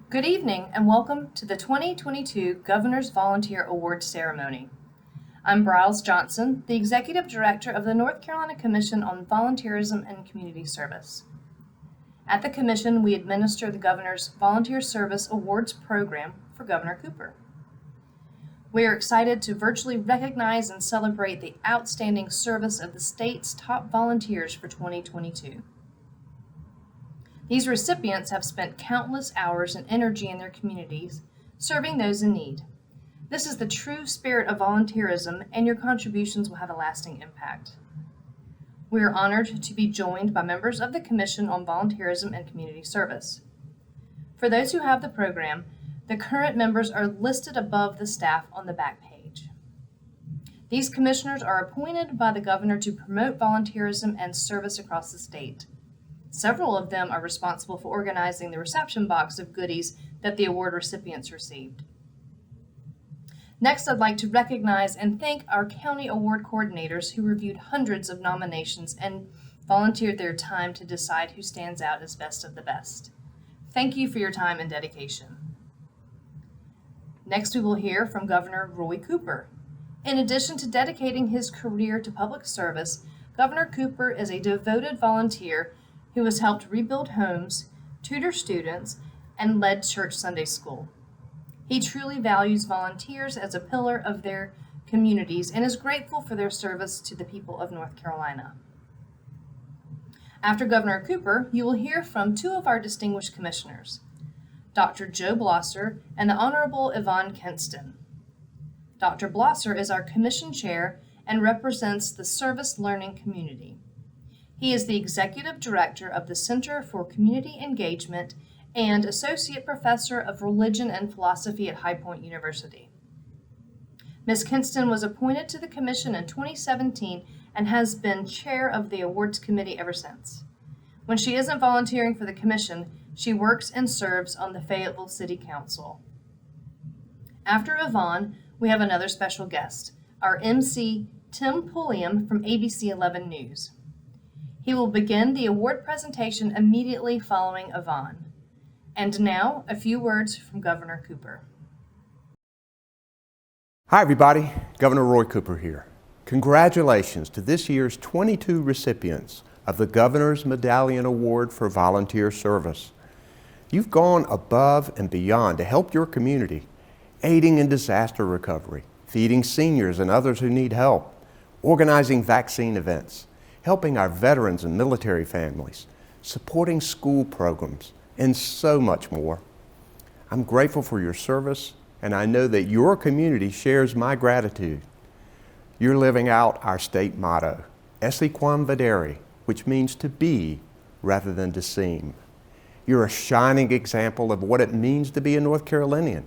Good evening and welcome to the 2022 Governor's Volunteer Award Ceremony. I'm Bryles Johnson, the Executive Director of the North Carolina Commission on Volunteerism and Community Service. At the Commission, we administer the Governor's Volunteer Service Awards program for Governor Cooper. We are excited to virtually recognize and celebrate the outstanding service of the state's top volunteers for 2022. These recipients have spent countless hours and energy in their communities, serving those in need. This is the true spirit of volunteerism, and your contributions will have a lasting impact. We are honored to be joined by members of the Commission on Volunteerism and Community Service. For those who have the program, the current members are listed above the staff on the back page. These commissioners are appointed by the governor to promote volunteerism and service across the state. Several of them are responsible for organizing the reception box of goodies that the award recipients received. Next, I'd like to recognize and thank our county award coordinators who reviewed hundreds of nominations and volunteered their time to decide who stands out as best of the best. Thank you for your time and dedication. Next, we will hear from Governor Roy Cooper. In addition to dedicating his career to public service, Governor Cooper is a devoted volunteer who has helped rebuild homes, tutor students, and led church Sunday school. He truly values volunteers as a pillar of their communities and is grateful for their service to the people of North Carolina. After Governor Cooper, you will hear from two of our distinguished commissioners, Dr. Joe Blosser and the Honorable Yvonne Kinston. Dr. Blosser is our commission chair and represents the service learning community. He is the Executive Director of the Center for Community Engagement and Associate Professor of Religion and Philosophy at High Point University. Ms. Kinston was appointed to the Commission in 2017 and has been chair of the Awards Committee ever since. When she isn't volunteering for the Commission, she works and serves on the Fayetteville City Council. After Yvonne, we have another special guest, our MC, Tim Pulliam from ABC 11 News. He will begin the award presentation immediately following Yvonne. And now, a few words from Governor Cooper. Hi everybody, Governor Roy Cooper here. Congratulations to this year's 22 recipients of the Governor's Medallion Award for Volunteer Service. You've gone above and beyond to help your community, aiding in disaster recovery, feeding seniors and others who need help, organizing vaccine events, helping our veterans and military families, supporting school programs, and so much more. I'm grateful for your service, and I know that your community shares my gratitude. You're living out our state motto, Esse quam videre, which means to be rather than to seem. You're a shining example of what it means to be a North Carolinian.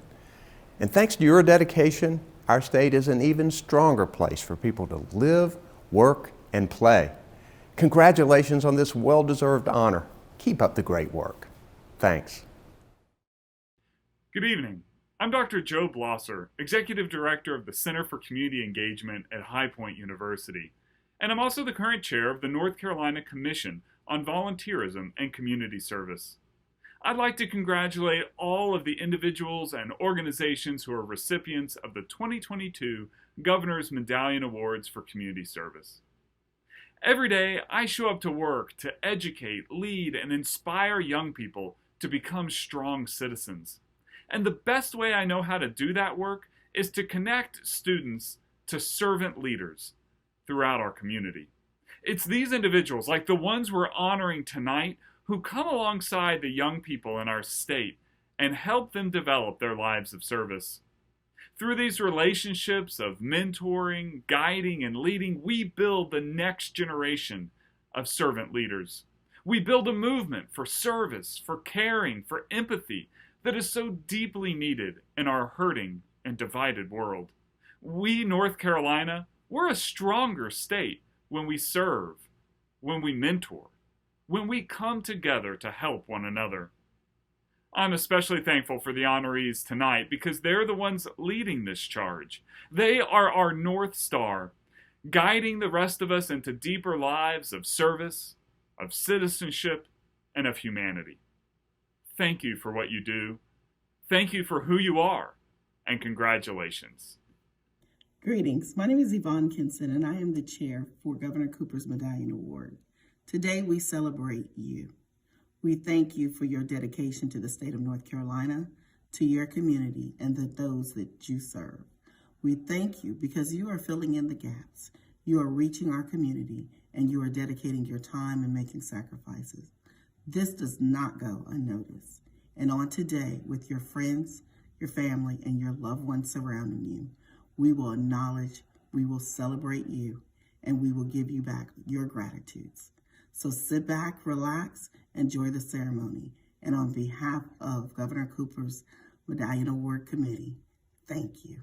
And thanks to your dedication, our state is an even stronger place for people to live, work, and play. Congratulations on this well-deserved honor. Keep up the great work. Thanks. Good evening. I'm Dr. Joe Blosser, Executive Director of the Center for Community Engagement at High Point University, and I'm also the current chair of the North Carolina Commission on Volunteerism and Community Service. I'd like to congratulate all of the individuals and organizations who are recipients of the 2022 Governor's Medallion Awards for Community Service. Every day, I show up to work to educate, lead, and inspire young people to become strong citizens. And the best way I know how to do that work is to connect students to servant leaders throughout our community. It's these individuals, like the ones we're honoring tonight, who come alongside the young people in our state and help them develop their lives of service. Through these relationships of mentoring, guiding, and leading, we build the next generation of servant leaders. We build a movement for service, for caring, for empathy that is so deeply needed in our hurting and divided world. We, North Carolina, we're a stronger state when we serve, when we mentor, when we come together to help one another. I'm especially thankful for the honorees tonight because they're the ones leading this charge. They are our North Star, guiding the rest of us into deeper lives of service, of citizenship, and of humanity. Thank you for what you do. Thank you for who you are, and congratulations. Greetings. My name is Yvonne Kinson, and I am the chair for Governor Cooper's Medallion Award. Today, we celebrate you. We thank you for your dedication to the state of North Carolina, to your community, and those that you serve. We thank you because you are filling in the gaps. You are reaching our community, and you are dedicating your time and making sacrifices. This does not go unnoticed. And on today, with your friends, your family, and your loved ones surrounding you, we will acknowledge, we will celebrate you, and we will give you back your gratitudes. So sit back, relax, enjoy the ceremony. And on behalf of Governor Cooper's Medallion Award Committee, thank you.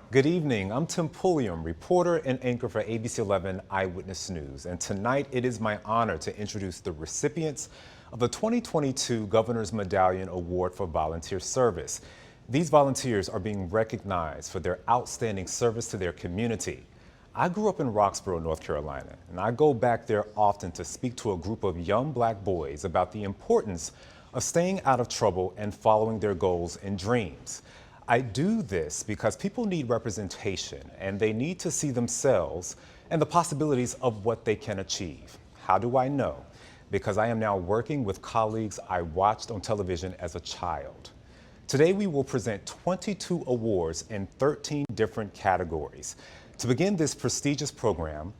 Good evening. I'm Tim Pulliam, reporter and anchor for ABC 11 Eyewitness News. And tonight it is my honor to introduce the recipients of the 2022 Governor's Medallion Award for Volunteer Service. These volunteers are being recognized for their outstanding service to their community. I grew up in Roxborough, North Carolina, and I go back there often to speak to a group of young black boys about the importance of staying out of trouble and following their goals and dreams. I do this because people need representation and they need to see themselves and the possibilities of what they can achieve. How do I know? Because I am now working with colleagues I watched on television as a child. Today we will present 22 awards in 13 different categories. To begin this prestigious program,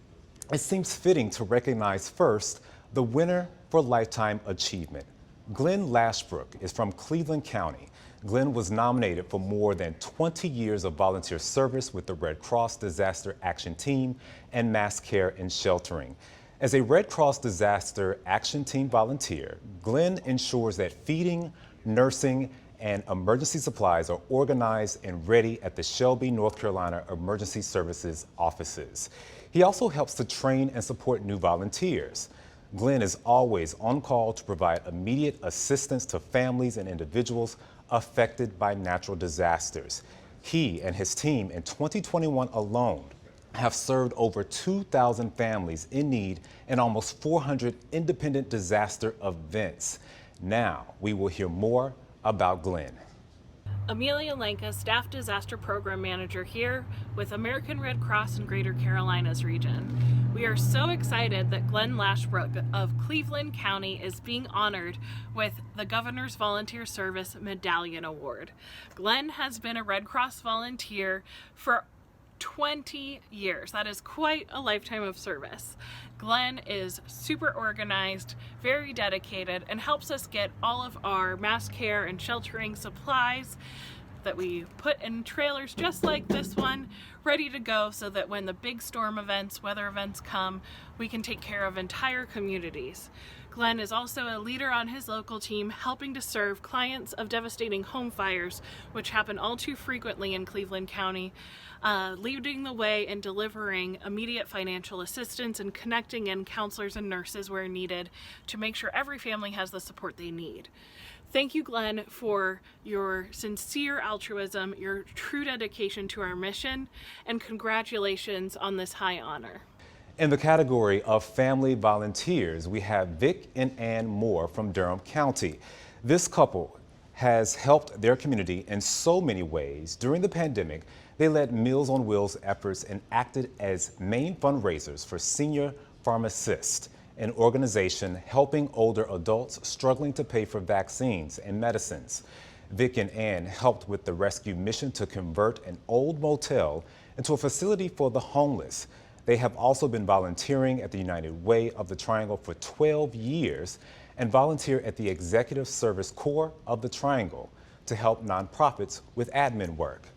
it seems fitting to recognize first the winner for Lifetime Achievement. Glenn Lashbrook is from Cleveland County. Glenn was nominated for more than 20 years of volunteer service with the Red Cross Disaster Action Team and Mass Care and Sheltering. As a Red Cross Disaster Action Team volunteer, Glenn ensures that feeding, nursing, and emergency supplies are organized and ready at the Shelby, North Carolina Emergency Services offices. He also helps to train and support new volunteers. Glenn is always on call to provide immediate assistance to families and individuals affected by natural disasters. He and his team in 2021 alone have served over 2,000 families in need in almost 400 independent disaster events. Now we will hear more about Glenn. Amelia Lanka, Staff Disaster Program Manager here with American Red Cross in Greater Carolinas region. We are so excited that Glenn Lashbrook of Cleveland County is being honored with the Governor's Volunteer Service Medallion Award. Glenn has been a Red Cross volunteer for 20 years. That is quite a lifetime of service. Glenn is super organized, very dedicated, and helps us get all of our mass care and sheltering supplies that we put in trailers just like this one, ready to go so that when the big storm events, weather events come, we can take care of entire communities. Glenn is also a leader on his local team, helping to serve clients of devastating home fires, which happen all too frequently in Cleveland County, leading the way in delivering immediate financial assistance and connecting in counselors and nurses where needed to make sure every family has the support they need. Thank you, Glenn, for your sincere altruism, your true dedication to our mission, and congratulations on this high honor. In the category of family volunteers, we have Vic and Ann Moore from Durham County. This couple has helped their community in so many ways. During the pandemic, they led Meals on Wheels efforts and acted as main fundraisers for Senior Pharmacist, an organization helping older adults struggling to pay for vaccines and medicines. Vic and Ann helped with the rescue mission to convert an old motel into a facility for the homeless. They have also been volunteering at the United Way of the Triangle for 12 years and volunteer at the Executive Service Corps of the Triangle to help nonprofits with admin work.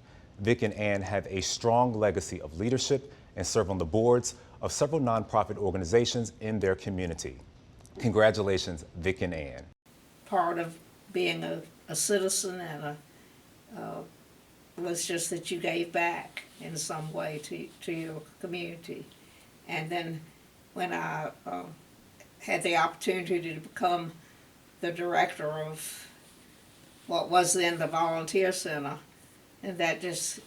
Vic and Ann have a strong legacy of leadership and serve on the boards of several nonprofit organizations in their community. Congratulations, Vic and Ann. Part of being a citizen and was just that you gave back in some way to your community. And then when I had the opportunity to become the director of what was then the Volunteer Center, and that just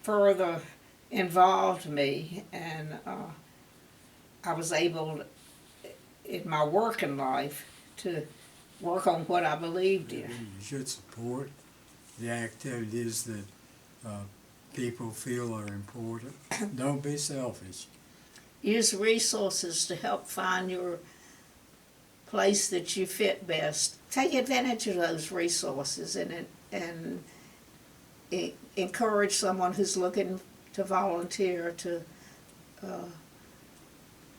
further involved me, and I was able in my working life to work on what I believed in. You should support the activities that people feel are important. Don't be selfish. Use resources to help find your place that you fit best. Take advantage of those resources and encourage someone who's looking to volunteer to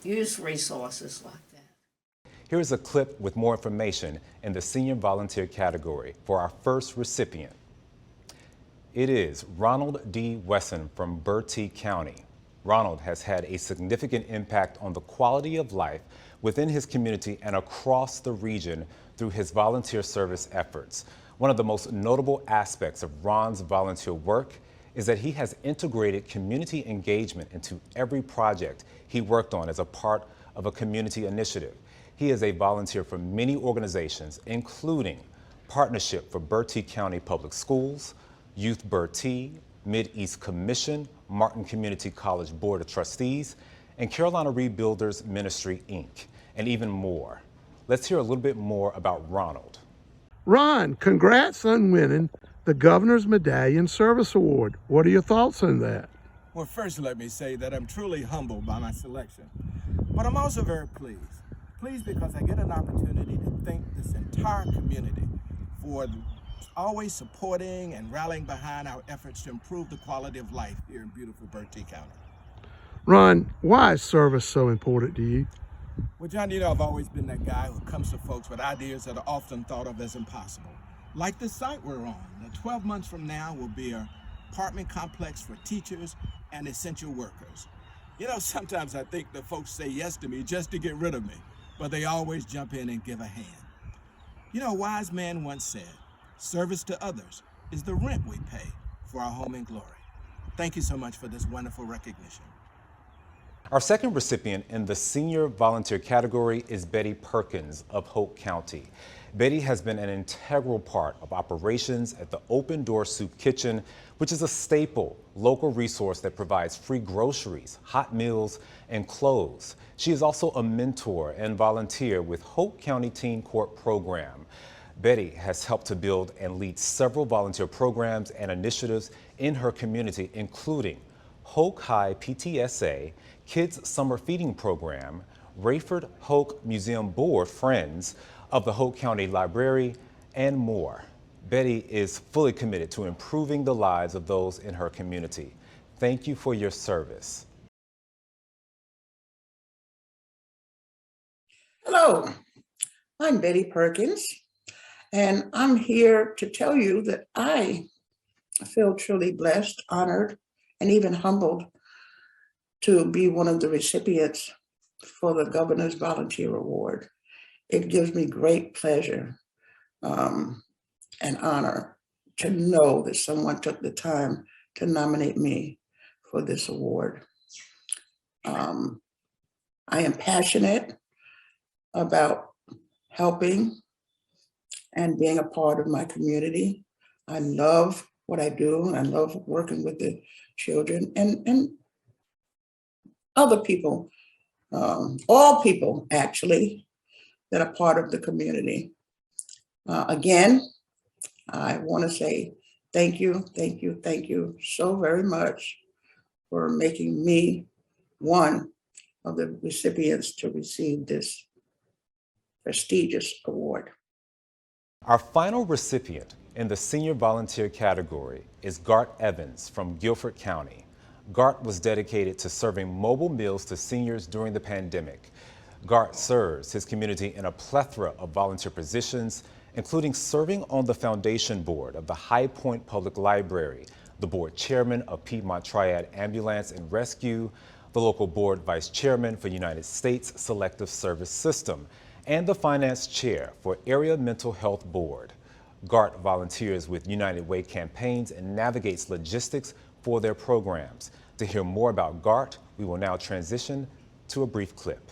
use resources like that. Here's a clip with more information in the senior volunteer category for our first recipient. It is Ronald D. Wesson from Bertie County. Ronald has had a significant impact on the quality of life within his community and across the region through his volunteer service efforts. One of the most notable aspects of Ron's volunteer work is that he has integrated community engagement into every project he worked on as a part of a community initiative. He is a volunteer for many organizations, including Partnership for Bertie County Public Schools, Youth Bertie, Mid-East Commission, Martin Community College Board of Trustees, and Carolina Rebuilders Ministry, Inc., and even more. Let's hear a little bit more about Ronald. Ron, congrats on winning the Governor's Medallion Service Award. What are your thoughts on that? Well, first let me say that I'm truly humbled by my selection, but I'm also very pleased. Pleased because I get an opportunity to thank this entire community for always supporting and rallying behind our efforts to improve the quality of life here in beautiful Bertie County. Ron, why is service so important to you? Well, John, you know, I've always been that guy who comes to folks with ideas that are often thought of as impossible. Like the site we're on, that 12 months from now will be an apartment complex for teachers and essential workers. You know, sometimes I think the folks say yes to me just to get rid of me, but they always jump in and give a hand. You know, a wise man once said, service to others is the rent we pay for our home and glory. Thank you so much for this wonderful recognition. Our second recipient in the senior volunteer category is Betty Perkins of Hoke County. Betty has been an integral part of operations at the Open Door Soup Kitchen, which is a staple local resource that provides free groceries, hot meals, and clothes. She is also a mentor and volunteer with Hoke County Teen Court Program. Betty has helped to build and lead several volunteer programs and initiatives in her community, including Hoke High PTSA, Kids Summer Feeding Program, Rayford Hoke Museum Board Friends of the Hoke County Library, and more. Betty is fully committed to improving the lives of those in her community. Thank you for your service. Hello, I'm Betty Perkins, and I'm here to tell you that I feel truly blessed, honored, and even humbled to be one of the recipients for the Governor's Volunteer Award. It gives me great pleasure and honor to know that someone took the time to nominate me for this award. I am passionate about helping and being a part of my community. I love what I do, and I love working with the children and other people, all people actually, that are part of the community. Again, I want to say thank you so very much for making me one of the recipients to receive this prestigious award. Our final recipient in the senior volunteer category is Gart Evans from Guilford County. GART was dedicated to serving mobile meals to seniors during the pandemic. GART serves his community in a plethora of volunteer positions, including serving on the foundation board of the High Point Public Library, the board chairman of Piedmont Triad Ambulance and Rescue, the local board vice chairman for United States Selective Service System, and the finance chair for Area Mental Health Board. GART volunteers with United Way campaigns and navigates logistics for their programs. To hear more about GART, we will now transition to a brief clip.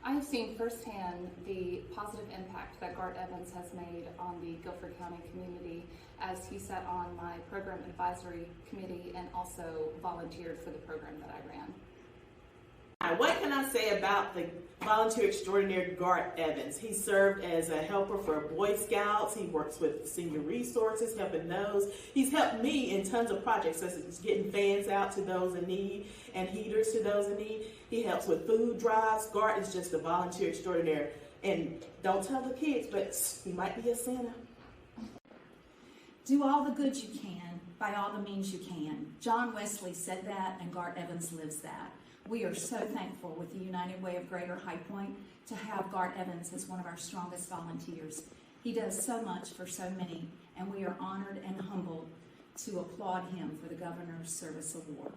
I have seen firsthand the positive impact that GART Evans has made on the Guilford County community as he sat on my program advisory committee and also volunteered for the program that I ran. What can I say about the volunteer extraordinaire GART Evans? He served as a helper for Boy Scouts. He works with senior resources, helping those. He's helped me in tons of projects, such as getting fans out to those in need and heaters to those in need. He helps with food drives. GART is just a volunteer extraordinaire. And don't tell the kids, but he might be a Santa. Do all the good you can by all the means you can. John Wesley said that, and GART Evans lives that. We are so thankful with the United Way of Greater High Point to have GART Evans as one of our strongest volunteers. He does so much for so many, and we are honored and humbled to applaud him for the Governor's Service Award.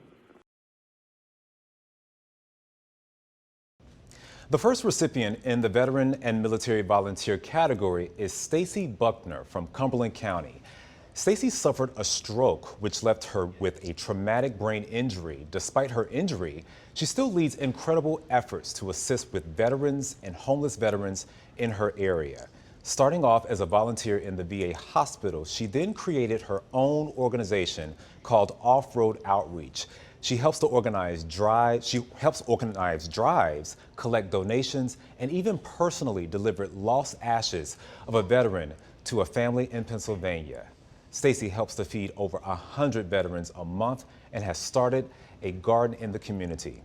The first recipient in the Veteran and Military Volunteer category is Stacy Buckner from Cumberland County. Stacy suffered a stroke, which left her with a traumatic brain injury. Despite her injury, she still leads incredible efforts to assist with veterans and homeless veterans in her area. Starting off as a volunteer in the VA hospital, she then created her own organization called Off-Road Outreach. She helps organize drives, collect donations, and even personally delivered lost ashes of a veteran to a family in Pennsylvania. Stacy helps to feed over 100 veterans a month and has started a garden in the community.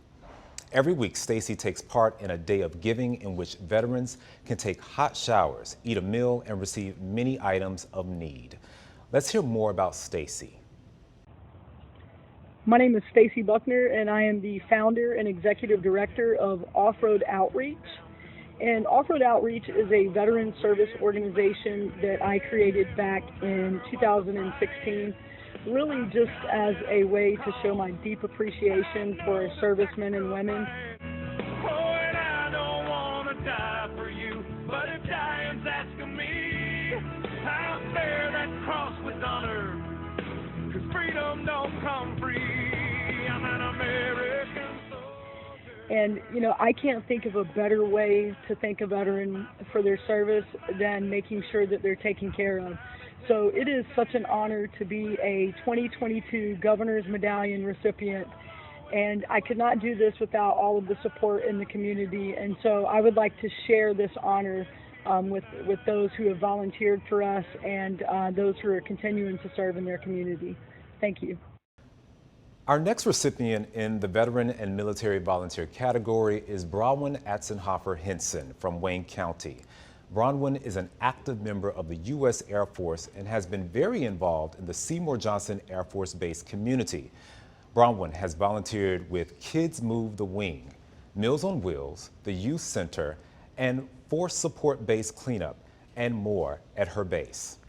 Every week, Stacy takes part in a day of giving in which veterans can take hot showers, eat a meal, and receive many items of need. Let's hear more about Stacy. My name is Stacy Buckner, and I am the founder and executive director of Off-Road Outreach. And Off-Road Outreach is a veteran service organization that I created back in 2016, really just as a way to show my deep appreciation for servicemen and women. I don't want to die for you, but if dying's asking me, I'll bear that cross with honor, 'cause freedom don't come free. I'm an American. And, you know, I can't think of a better way to thank a veteran for their service than making sure that they're taken care of. So it is such an honor to be a 2022 Governor's Medallion recipient. And I could not do this without all of the support in the community. And so I would like to share this honor with those who have volunteered for us and those who are continuing to serve in their community. Thank you. Our next recipient in the Veteran and Military Volunteer category is Bronwyn Atzenhofer Henson from Wayne County. Bronwyn is an active member of the U.S. Air Force and has been very involved in the Seymour Johnson Air Force Base community. Bronwyn has volunteered with Kids Move the Wing, Meals on Wheels, the Youth Center, and Force Support Base Cleanup, and more at her base.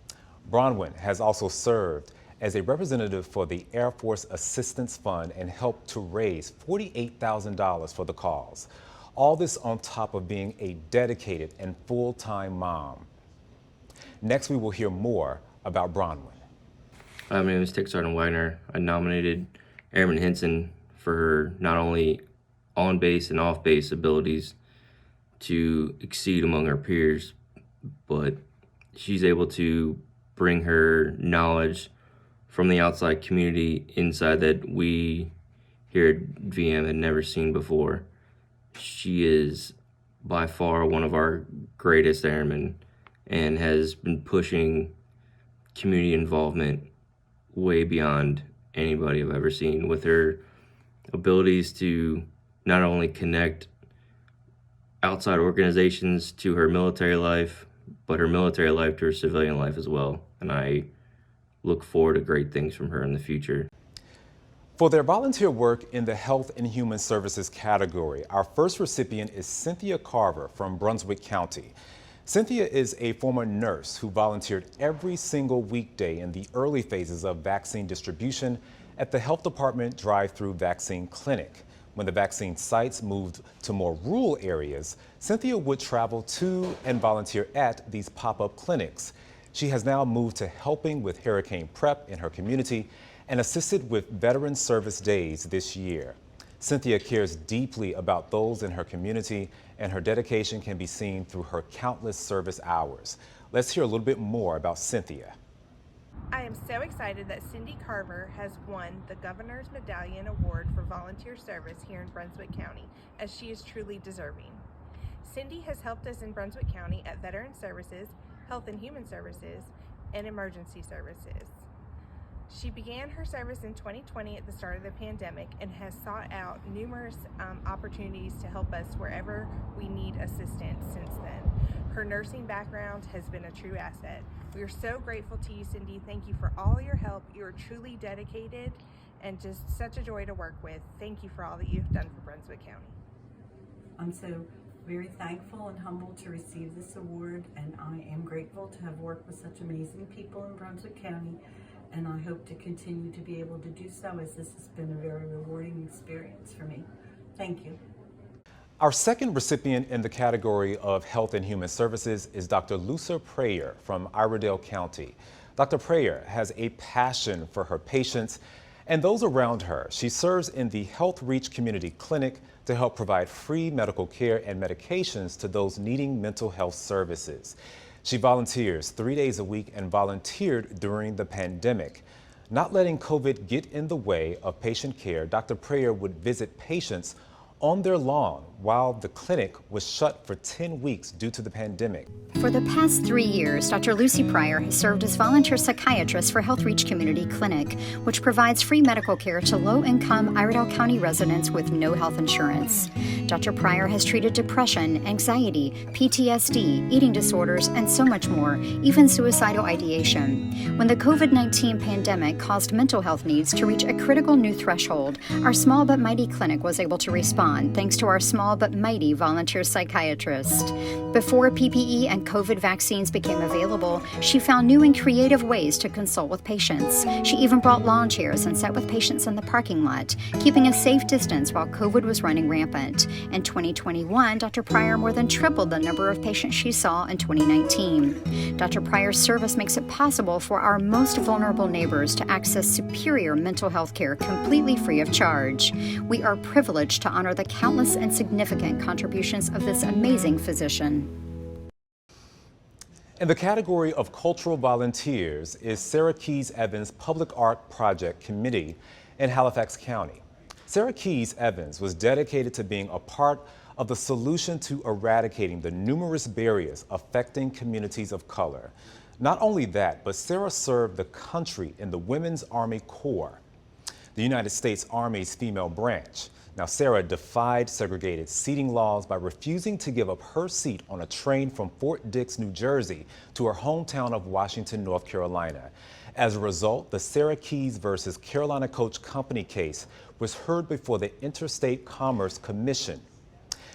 Bronwyn has also served as a representative for the Air Force Assistance Fund and helped to raise $48,000 for the cause. All this on top of being a dedicated and full-time mom. Next, we will hear more about Bronwyn. My name is Tech Sergeant Wagner. I nominated Airman Henson for her not only on-base and off-base abilities to exceed among her peers, but she's able to bring her knowledge from the outside community inside that we here at VM had never seen before. She is by far one of our greatest airmen and has been pushing community involvement way beyond anybody I've ever seen, with her abilities to not only connect outside organizations to her military life, but her military life to her civilian life as well. And I look forward to great things from her in the future. For their volunteer work in the Health and Human Services category, our first recipient is Cynthia Carver from Brunswick County. Cynthia is a former nurse who volunteered every single weekday in the early phases of vaccine distribution at the Health Department drive-through vaccine clinic. When the vaccine sites moved to more rural areas, Cynthia would travel to and volunteer at these pop-up clinics. She has now moved to helping with hurricane prep in her community and assisted with Veteran Service Days this year. Cynthia cares deeply about those in her community, and her dedication can be seen through her countless service hours. Let's hear a little bit more about Cynthia. I am so excited that Cindy Carver has won the Governor's Medallion Award for volunteer service here in Brunswick County, as she is truly deserving. Cindy has helped us in Brunswick County at Veteran Services, Health and Human Services, and Emergency Services. She began her service in 2020 at the start of the pandemic and has sought out numerous opportunities to help us wherever we need assistance since then. Her nursing background has been a true asset. We are so grateful to you, Cindy. Thank you for all your help. You are truly dedicated and just such a joy to work with. Thank you for all that you've done for Brunswick County. I'm so very thankful and humbled to receive this award, and I am grateful to have worked with such amazing people in Brunswick County, and I hope to continue to be able to do so, as this has been a very rewarding experience for me. Thank you. Our second recipient in the category of Health and Human Services is Dr. Lucia Prayer from Iredell County. Dr. Prayer has a passion for her patients and those around her. She serves in the Health Reach Community Clinic to help provide free medical care and medications to those needing mental health services. She volunteers 3 days a week and volunteered during the pandemic. Not letting COVID get in the way of patient care, Dr. Prayer would visit patients on their lawn while the clinic was shut for 10 weeks due to the pandemic. For the past 3 years, Dr. Lucy Pryor has served as volunteer psychiatrist for Health Reach Community Clinic, which provides free medical care to low-income Iredell County residents with no health insurance. Dr. Pryor has treated depression, anxiety, PTSD, eating disorders, and so much more, even suicidal ideation. When the COVID-19 pandemic caused mental health needs to reach a critical new threshold, our small but mighty clinic was able to respond thanks to our small but mighty volunteer psychiatrist. Before PPE and COVID vaccines became available, she found new and creative ways to consult with patients. She even brought lawn chairs and sat with patients in the parking lot, keeping a safe distance while COVID was running rampant. In 2021, Dr. Pryor more than tripled the number of patients she saw in 2019. Dr. Pryor's service makes it possible for our most vulnerable neighbors to access superior mental health care completely free of charge. We are privileged to honor the countless and significant contributions of this amazing physician. In the category of cultural volunteers is Sarah Keys Evans Public Art Project Committee in Halifax County. Sarah Keys Evans was dedicated to being a part of the solution to eradicating the numerous barriers affecting communities of color. Not only that, but Sarah served the country in the Women's Army Corps, the United States Army's female branch. Now, Sarah defied segregated seating laws by refusing to give up her seat on a train from Fort Dix, New Jersey, to her hometown of Washington, North Carolina. As a result, the Sarah Keys versus Carolina Coach Company case was heard before the Interstate Commerce Commission.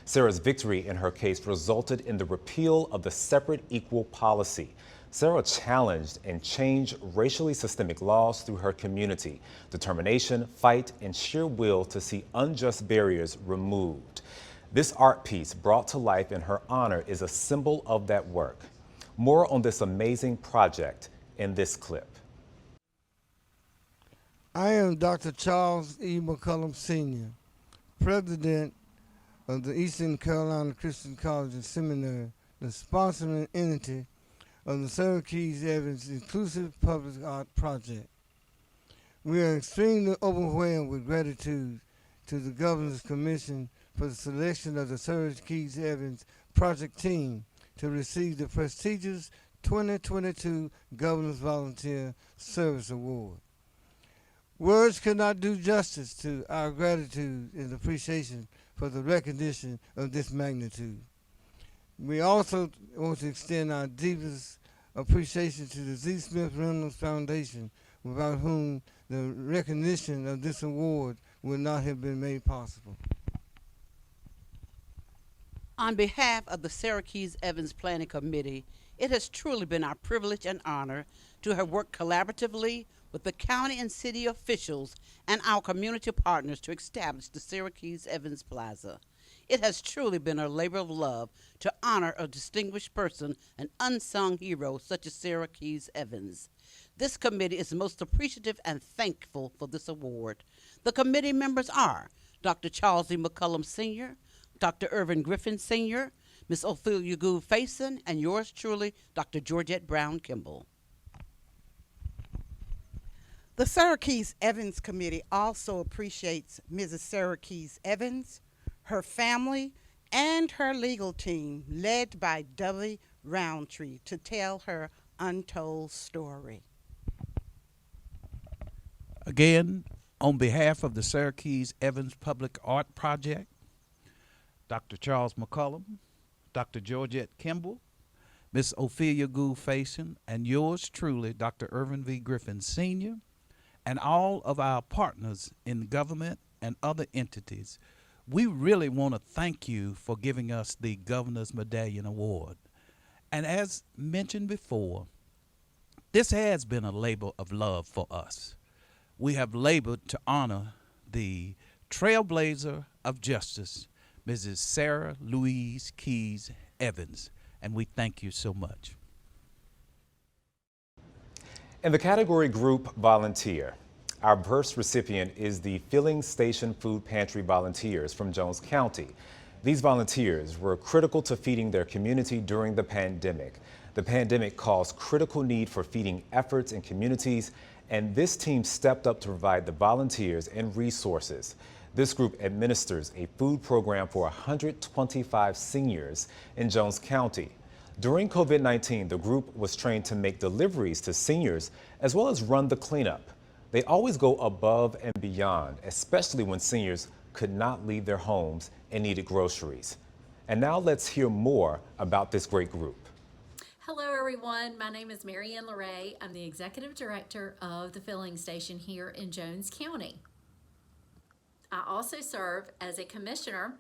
Sarah's victory in her case resulted in the repeal of the separate equal policy. Sarah challenged and changed racially systemic laws through her community, determination, fight, and sheer will to see unjust barriers removed. This art piece brought to life in her honor is a symbol of that work. More on this amazing project in this clip. I am Dr. Charles E. McCullum Sr., President of the Eastern Carolina Christian College and Seminary, the sponsoring entity of the Sarah Keys Evans Inclusive Public Art Project. We are extremely overwhelmed with gratitude to the Governor's Commission for the selection of the Sarah Keys Evans Project team to receive the prestigious 2022 Governor's Volunteer Service Award. Words cannot do justice to our gratitude and appreciation for the recognition of this magnitude. We also want to extend our deepest appreciation to the Z. Smith Reynolds Foundation, without whom the recognition of this award would not have been made possible. On behalf of the Sarah Keys Evans Planning Committee, it has truly been our privilege and honor to have worked collaboratively with the county and city officials and our community partners to establish the Sarah Keys Evans Plaza. It has truly been a labor of love to honor a distinguished person, an unsung hero such as Sarah Keys Evans. This committee is most appreciative and thankful for this award. The committee members are Dr. Charles E. McCullum Sr., Dr. Irvin Griffin Sr., Ms. Ophelia Gould Faison, and yours truly, Dr. Georgette Brown Kimball. The Sarah Keys Evans Committee also appreciates Mrs. Sarah Keys Evans, her family, and her legal team, led by Dovey Roundtree, to tell her untold story. Again, on behalf of the Sarah Keys Evans Public Art Project, Dr. Charles McCullum, Dr. Georgette Kimball, Ms. Ophelia Gould Faison, and yours truly, Dr. Irvin V. Griffin Sr., and all of our partners in government and other entities, we really want to thank you for giving us the Governor's Medallion Award. And as mentioned before, this has been a labor of love for us. We have labored to honor the trailblazer of justice, Mrs. Sarah Louise Keys Evans, and we thank you so much. In the category Group Volunteer, our first recipient is the Filling Station Food Pantry volunteers from Jones County. These volunteers were critical to feeding their community during the pandemic. The pandemic caused critical need for feeding efforts in communities, and this team stepped up to provide the volunteers and resources. This group administers a food program for 125 seniors in Jones County. During COVID-19, the group was trained to make deliveries to seniors as well as run the cleanup. They always go above and beyond, especially when seniors could not leave their homes and needed groceries. And now let's hear more about this great group. Hello everyone, my name is Mary Ann LeRae. I'm the Executive Director of the Filling Station here in Jones County. I also serve as a commissioner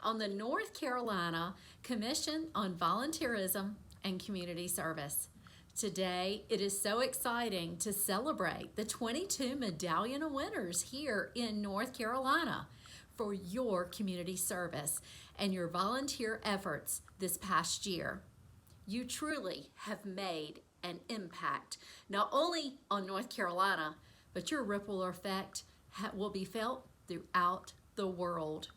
on the North Carolina Commission on Volunteerism and Community Service. Today, it is so exciting to celebrate the 22 medallion winners here in North Carolina for your community service and your volunteer efforts this past year. You truly have made an impact, not only on North Carolina, but your ripple effect will be felt throughout the world.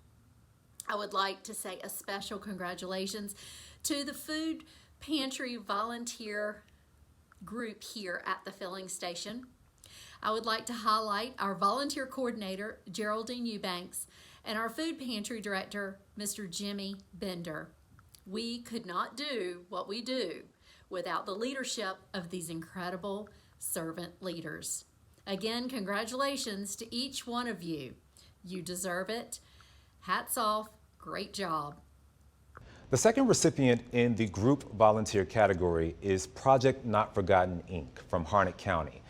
I would like to say a special congratulations to the food pantry volunteer group here at the filling station. I would like to highlight our volunteer coordinator, Geraldine Eubanks, and our food pantry director, Mr. Jimmy Bender. We could not do what we do without the leadership of these incredible servant leaders. Again, congratulations to each one of you. You deserve it. Hats off. Great job. The second recipient in the group volunteer category is Project Not Forgotten, Inc. from Harnett County.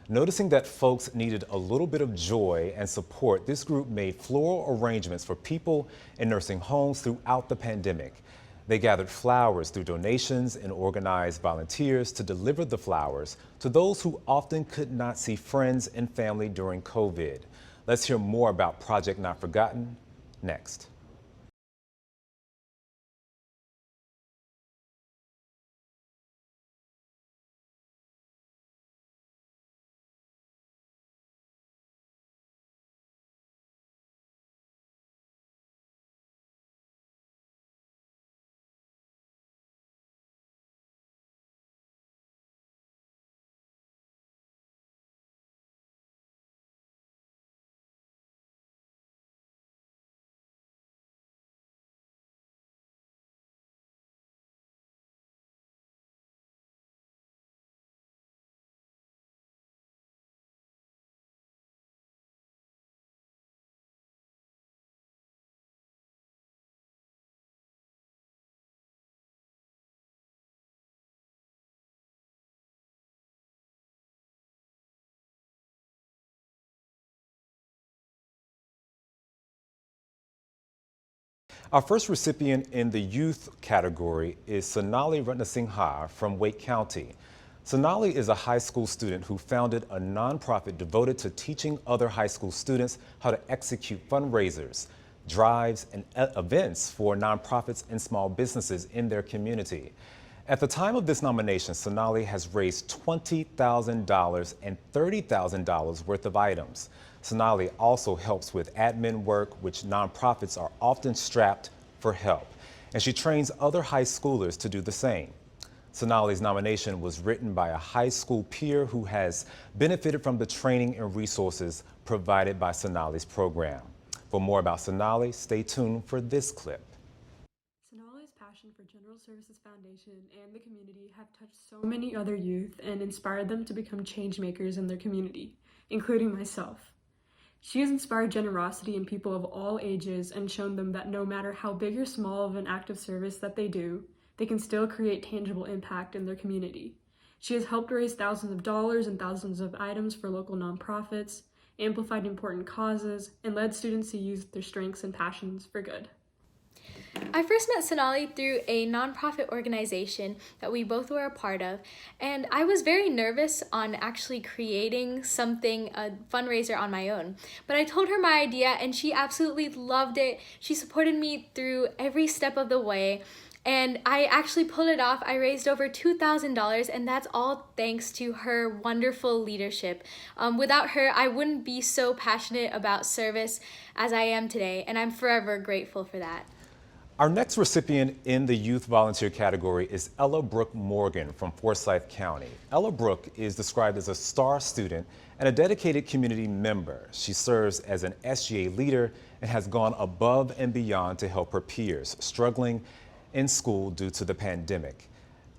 Noticing that folks needed a little bit of joy and support, this group made floral arrangements for people in nursing homes throughout the pandemic. They gathered flowers through donations and organized volunteers to deliver the flowers to those who often could not see friends and family during COVID. Let's hear more about Project Not Forgotten next. Our first recipient in the youth category is Sonali Ratnasinghe from Wake County. Sonali is a high school student who founded a nonprofit devoted to teaching other high school students how to execute fundraisers, drives, and events for nonprofits and small businesses in their community. At the time of this nomination, Sonali has raised $20,000 and $30,000 worth of items. Sonali also helps with admin work, which nonprofits are often strapped for help, and she trains other high schoolers to do the same. Sonali's nomination was written by a high school peer who has benefited from the training and resources provided by Sonali's program. For more about Sonali, stay tuned for this clip. Sonali's passion for General Services Foundation and the community have touched so many other youth and inspired them to become change makers in their community, including myself. She has inspired generosity in people of all ages and shown them that no matter how big or small of an act of service that they do, they can still create tangible impact in their community. She has helped raise thousands of dollars and thousands of items for local nonprofits, amplified important causes, and led students to use their strengths and passions for good. I first met Sonali through a nonprofit organization that we both were a part of, and I was very nervous on actually creating something, a fundraiser on my own. But I told her my idea and she absolutely loved it. She supported me through every step of the way, and I actually pulled it off. I raised over $2,000, and that's all thanks to her wonderful leadership. Without her, I wouldn't be so passionate about service as I am today, and I'm forever grateful for that. Our next recipient in the youth volunteer category is Ella Brooke Morgan from Forsyth County. Ella Brooke is described as a star student and a dedicated community member. She serves as an SGA leader and has gone above and beyond to help her peers struggling in school due to the pandemic.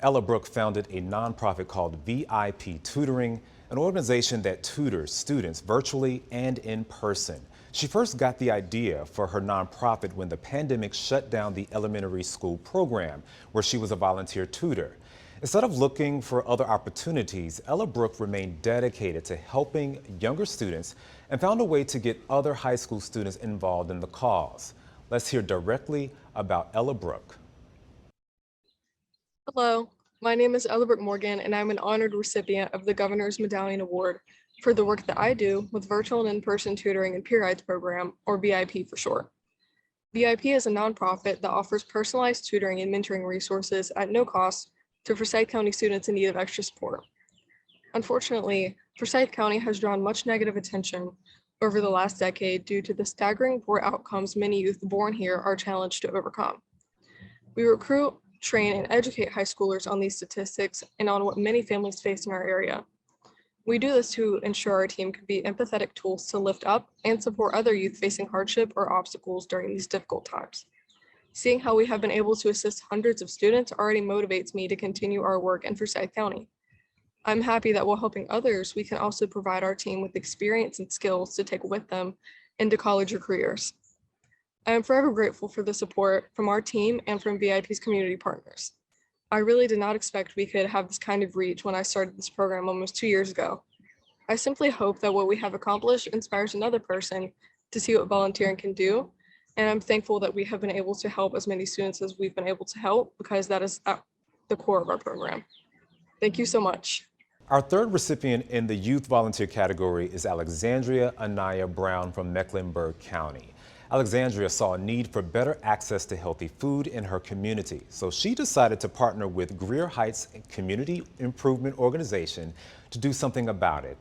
Ella Brooke founded a nonprofit called VIP Tutoring, an organization that tutors students virtually and in person. She first got the idea for her nonprofit when the pandemic shut down the elementary school program, where she was a volunteer tutor. Instead of looking for other opportunities, Ella Brooke remained dedicated to helping younger students and found a way to get other high school students involved in the cause. Let's hear directly about Ella Brooke. Hello, my name is Ella Brooke Morgan, and I'm an honored recipient of the Governor's Medallion Award for the work that I do with Virtual and In-Person Tutoring and Peer Guides Program, or VIP for short. VIP is a nonprofit that offers personalized tutoring and mentoring resources at no cost to Forsyth County students in need of extra support. Unfortunately, Forsyth County has drawn much negative attention over the last decade due to the staggering poor outcomes many youth born here are challenged to overcome. We recruit, train, and educate high schoolers on these statistics and on what many families face in our area. We do this to ensure our team can be empathetic tools to lift up and support other youth facing hardship or obstacles during these difficult times. Seeing how we have been able to assist hundreds of students already motivates me to continue our work in Forsyth County. I'm happy that while helping others, we can also provide our team with experience and skills to take with them into college or careers. I am forever grateful for the support from our team and from VIP's community partners. I really did not expect we could have this kind of reach when I started this program almost 2 years ago. I simply hope that what we have accomplished inspires another person to see what volunteering can do, and I'm thankful that we have been able to help as many students as we've been able to help, because that is at the core of our program. Thank you so much. Our third recipient in the youth volunteer category is Alexandria Anaya Brown from Mecklenburg County. Alexandria saw a need for better access to healthy food in her community, so she decided to partner with Greer Heights Community Improvement Organization to do something about it.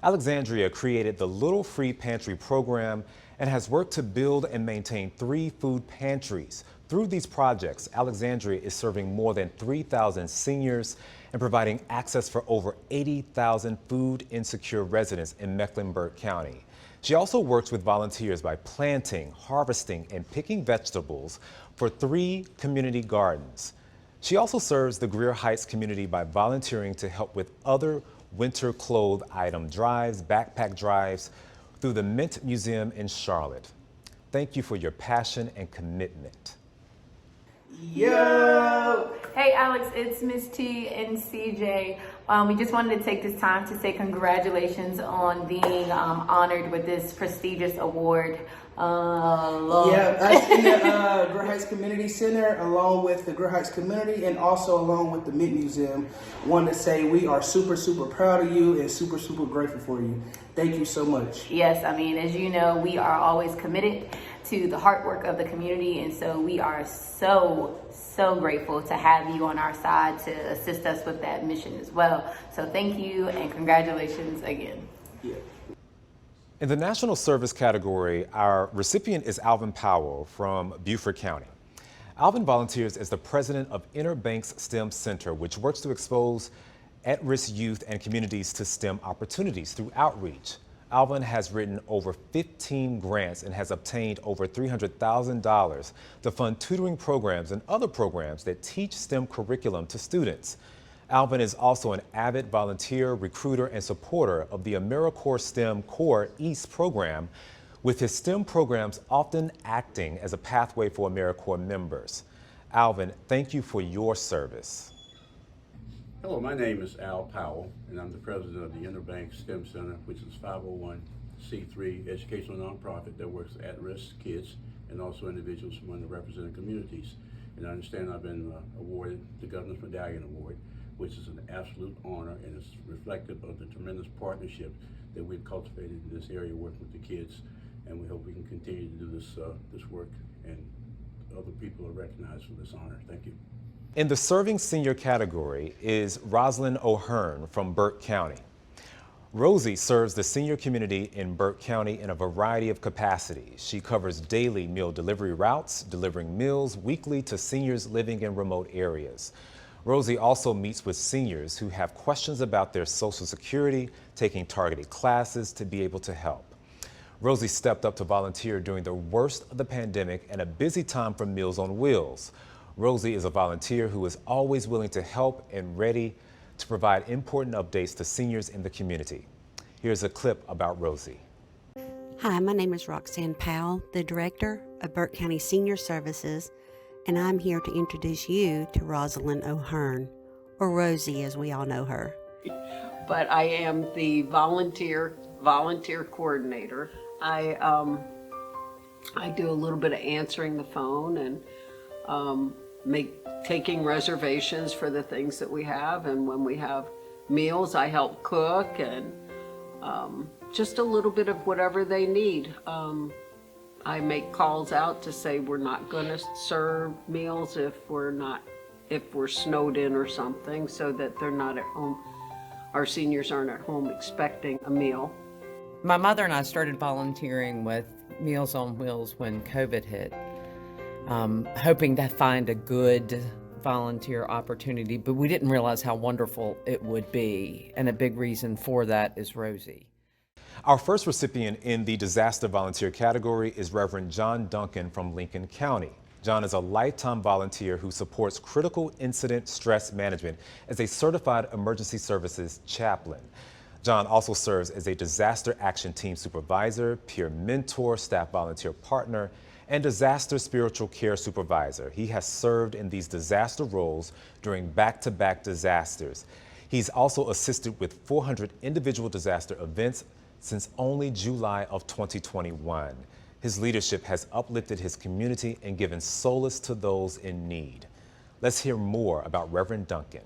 Alexandria created the Little Free Pantry program and has worked to build and maintain 3 food pantries. Through these projects, Alexandria is serving more than 3,000 seniors and providing access for over 80,000 food insecure residents in Mecklenburg County. She also works with volunteers by planting, harvesting, and picking vegetables for 3 community gardens. She also serves the Greer Heights community by volunteering to help with other winter clothes item drives, backpack drives through the Mint Museum in Charlotte. Thank you for your passion and commitment. Yo! Hey Alex, it's Miss T and CJ. We just wanted to take this time to say congratulations on being honored with this prestigious award. I in the Great Heights Community Center, along with the Great Heights community and also along with the Mint Museum, wanted to say we are super, super proud of you and super, super grateful for you. Thank you so much. Yes, I mean, as you know, we are always committed to the hard work of the community, and so we are so grateful to have you on our side to assist us with that mission as well. So thank you and congratulations again. Yeah. In the National Service category, our recipient is Alvin Powell from Beaufort County. Alvin volunteers as the president of Inner Banks STEM Center, which works to expose at-risk youth and communities to STEM opportunities through outreach. Alvin has written over 15 grants and has obtained over $300,000 to fund tutoring programs and other programs that teach STEM curriculum to students. Alvin is also an avid volunteer, recruiter, and supporter of the AmeriCorps STEM Core East program, with his STEM programs often acting as a pathway for AmeriCorps members. Alvin, thank you for your service. Hello, my name is Al Powell, and I'm the president of the Inner Banks STEM Center, which is a 501c3 educational nonprofit that works with at-risk kids and also individuals from underrepresented communities. And I understand I've been awarded the Governor's Medallion Award, which is an absolute honor, and it's reflective of the tremendous partnership that we've cultivated in this area working with the kids. And we hope we can continue to do this work, and other people are recognized for this honor. Thank you. In the serving senior category is Rosalind O'Hearn from Burke County. Rosie serves the senior community in Burke County in a variety of capacities. She covers daily meal delivery routes, delivering meals weekly to seniors living in remote areas. Rosie also meets with seniors who have questions about their Social Security, taking targeted classes to be able to help. Rosie stepped up to volunteer during the worst of the pandemic and a busy time for Meals on Wheels. Rosie is a volunteer who is always willing to help and ready to provide important updates to seniors in the community. Here's a clip about Rosie. Hi, my name is Roxanne Powell, the Director of Burke County Senior Services, and I'm here to introduce you to Rosalind O'Hearn, or Rosie as we all know her. But I am the volunteer coordinator. I do a little bit of answering the phone and taking reservations for the things that we have, and when we have meals I help cook, and just a little bit of whatever they need. I make calls out to say we're not going to serve meals if we're snowed in or something, so that they're not at home. Our seniors aren't at home expecting a meal. My mother and I started volunteering with Meals on Wheels when COVID hit, hoping to find a good volunteer opportunity, but we didn't realize how wonderful it would be, and a big reason for that is Rosie. Our first recipient in the disaster volunteer category is Reverend John Duncan from Lincoln County. John is a lifetime volunteer who supports critical incident stress management as a certified emergency services chaplain. John also serves as a disaster action team supervisor, peer mentor, staff volunteer partner, and disaster spiritual care supervisor. He has served in these disaster roles during back-to-back disasters. He's also assisted with 400 individual disaster events since only July of 2021. His leadership has uplifted his community and given solace to those in need. Let's hear more about Reverend Duncan.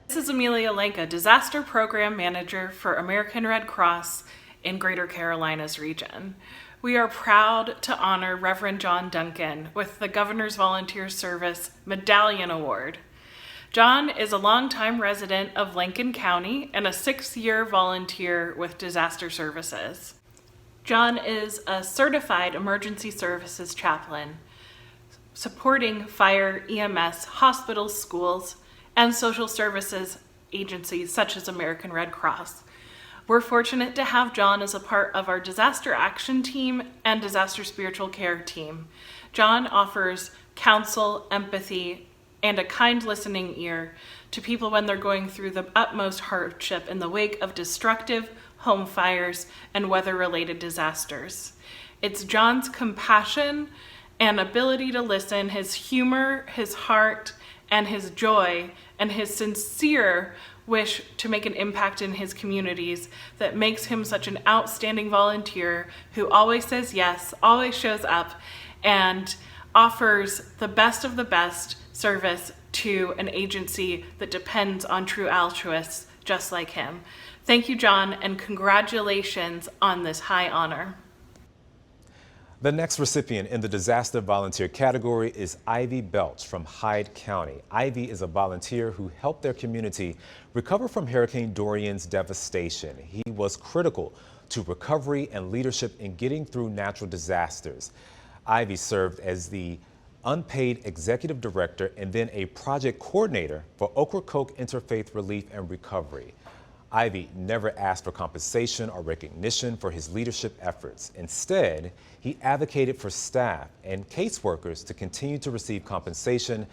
This is Amelia Lenka, Disaster Program Manager for American Red Cross in Greater Carolinas region. We are proud to honor Reverend John Duncan with the Governor's Volunteer Service Medallion Award. John is a longtime resident of Lincoln County and a 6-year volunteer with Disaster Services. John is a certified emergency services chaplain, supporting fire, EMS, hospitals, schools, and social services agencies such as American Red Cross. We're fortunate to have John as a part of our disaster action team and disaster spiritual care team. John offers counsel, empathy, and a kind listening ear to people when they're going through the utmost hardship in the wake of destructive home fires and weather-related disasters. It's John's compassion and ability to listen, his humor, his heart, and his joy and his sincere wish to make an impact in his communities that makes him such an outstanding volunteer who always says yes, always shows up, and offers the best of the best service to an agency that depends on true altruists just like him. Thank you, John, and congratulations on this high honor. The next recipient in the disaster volunteer category is Ivy Belch from Hyde County. Ivy is a volunteer who helped their community recover from Hurricane Dorian's devastation. He was critical to recovery and leadership in getting through natural disasters. Ivy served as the unpaid executive director and then a project coordinator for Ocracoke Interfaith Relief and Recovery. Ivy never asked for compensation or recognition for his leadership efforts. Instead, he advocated for staff and caseworkers to continue to receive compensation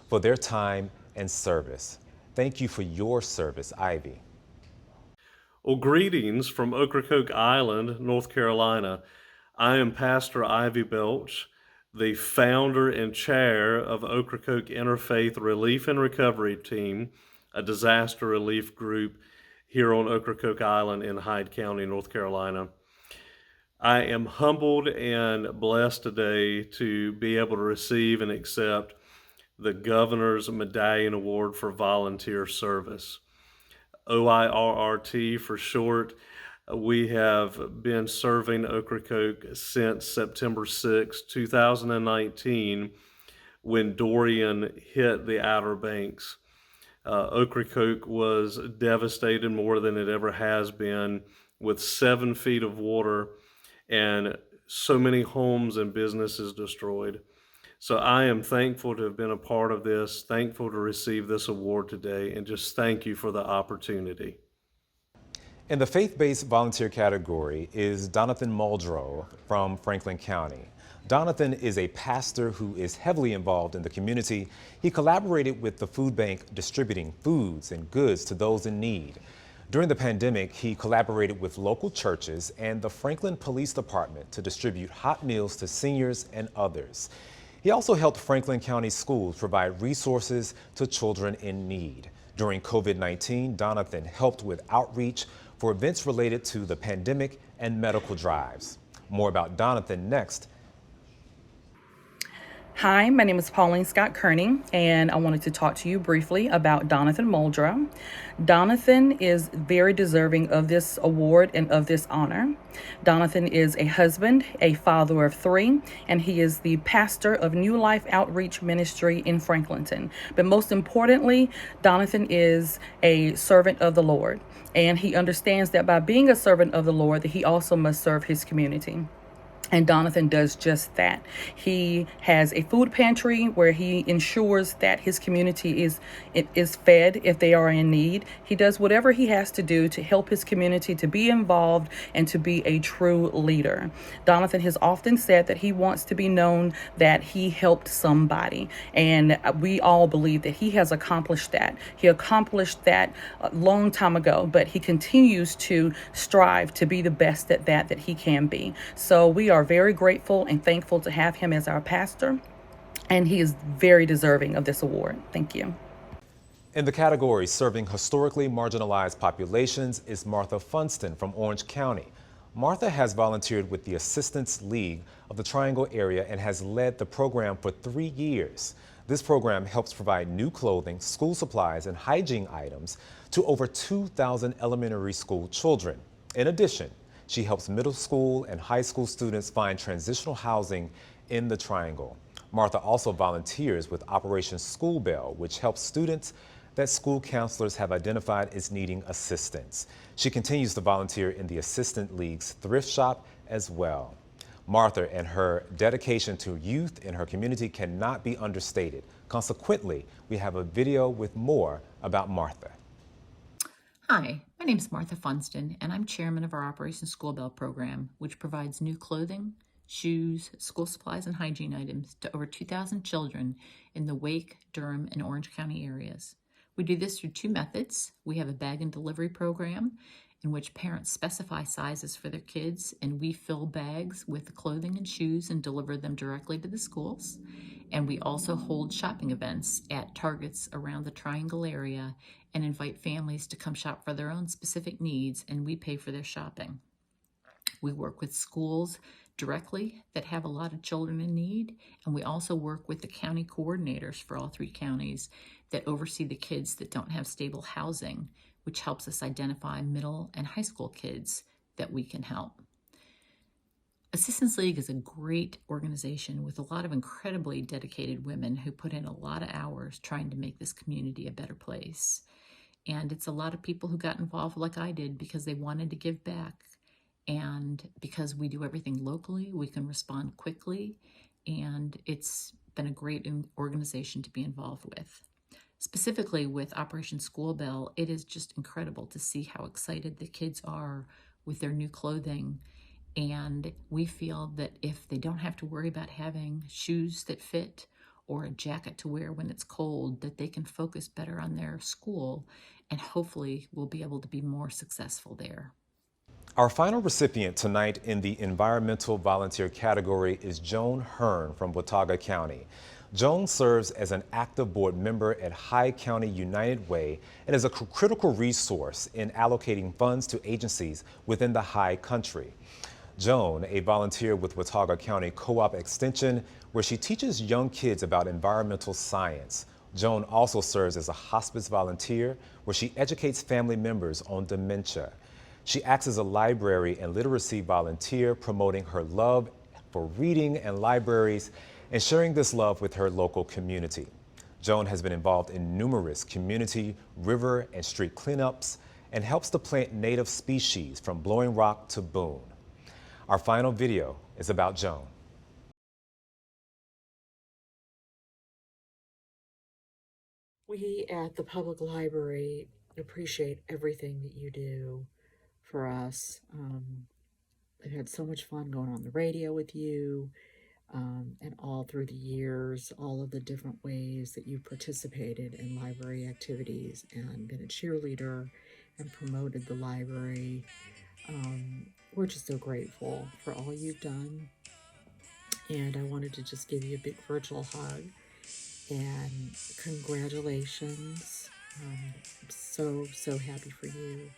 for their time and service. Thank you for your service, Ivy. Well, greetings from Ocracoke Island, North Carolina. I am Pastor Ivy Belch, the founder and chair of Ocracoke Interfaith Relief and Recovery Team, a disaster relief group here on Ocracoke Island in Hyde County, North Carolina. I am humbled and blessed today to be able to receive and accept the Governor's Medallion Award for Volunteer Service, OIRRT for short. We have been serving Ocracoke since September 6, 2019, when Dorian hit the Outer Banks. Ocracoke was devastated more than it ever has been, with 7 feet of water and so many homes and businesses destroyed. So I am thankful to have been a part of this, thankful to receive this award today, and just thank you for the opportunity. In the faith-based volunteer category is Donathan Muldrow from Franklin County. Donathan is a pastor who is heavily involved in the community. He collaborated with the food bank distributing foods and goods to those in need. During the pandemic, he collaborated with local churches and the Franklin Police Department to distribute hot meals to seniors and others. He also helped Franklin County schools provide resources to children in need. During COVID-19, Donathan helped with outreach for events related to the pandemic and medical drives. More about Donathan next. Hi, my name is Pauline Scott Kearney, and I wanted to talk to you briefly about Donathan Muldrow. Donathan is very deserving of this award and of this honor. Donathan is a husband, a father of 3, and he is the pastor of New Life Outreach Ministry in Franklinton. But most importantly, Donathan is a servant of the Lord, and he understands that by being a servant of the Lord, that he also must serve his community. And Donathan does just that. He has a food pantry where he ensures that his community is fed if they are in need. He does whatever he has to do to help his community to be involved and to be a true leader. Donathan has often said that he wants to be known that he helped somebody. And we all believe that he has accomplished that. He accomplished that a long time ago, but he continues to strive to be the best at that he can be. So we are very grateful and thankful to have him as our pastor, and he is very deserving of this award. Thank you. In the category serving historically marginalized populations is Martha Funston from Orange County. Martha has volunteered with the Assistance League of the Triangle area and has led the program for 3 years. This program helps provide new clothing, school supplies, and hygiene items to over 2,000 elementary school children. In addition, she helps middle school and high school students find transitional housing in the Triangle. Martha also volunteers with Operation School Bell, which helps students that school counselors have identified as needing assistance. She continues to volunteer in the Assistant League's thrift shop as well. Martha and her dedication to youth in her community cannot be understated. Consequently, we have a video with more about Martha. Hi, my name is Martha Funston, and I'm chairman of our Operation School Bell program, which provides new clothing, shoes, school supplies, and hygiene items to over 2,000 children in the Wake, Durham, and Orange County areas. We do this through 2 methods. We have a bag and delivery program in which parents specify sizes for their kids, and we fill bags with clothing and shoes and deliver them directly to the schools. And we also hold shopping events at Targets around the Triangle area and invite families to come shop for their own specific needs, and we pay for their shopping. We work with schools directly that have a lot of children in need, and we also work with the county coordinators for all 3 counties that oversee the kids that don't have stable housing, which helps us identify middle and high school kids that we can help. Assistance League is a great organization with a lot of incredibly dedicated women who put in a lot of hours trying to make this community a better place. And it's a lot of people who got involved like I did because they wanted to give back. And because we do everything locally, we can respond quickly. And it's been a great organization to be involved with. Specifically with Operation School Bell, it is just incredible to see how excited the kids are with their new clothing. And we feel that if they don't have to worry about having shoes that fit or a jacket to wear when it's cold, that they can focus better on their school and hopefully will be able to be more successful there. Our final recipient tonight in the environmental volunteer category is Joan Hearn from Watauga County. Joan serves as an active board member at High County United Way and is a critical resource in allocating funds to agencies within the High Country. Joan, a volunteer with Watauga County Co-op Extension, where she teaches young kids about environmental science. Joan also serves as a hospice volunteer, where she educates family members on dementia. She acts as a library and literacy volunteer, promoting her love for reading and libraries and sharing this love with her local community. Joan has been involved in numerous community, river, and street cleanups and helps to plant native species from Blowing Rock to Boone. Our final video is about Joan. We at the public library appreciate everything that you do for us. I've had so much fun going on the radio with you, and all through the years, all of the different ways that you participated in library activities and been a cheerleader and promoted the library. We're just so grateful for all you've done. And I wanted to just give you a big virtual hug and congratulations. I'm so happy for you.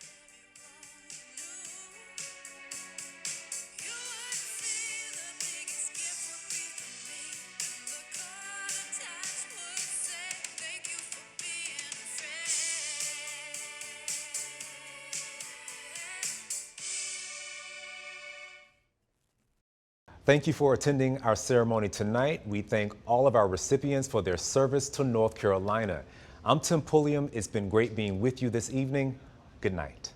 Thank you for attending our ceremony tonight. We thank all of our recipients for their service to North Carolina. I'm Tim Pulliam. It's been great being with you this evening. Good night.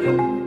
you.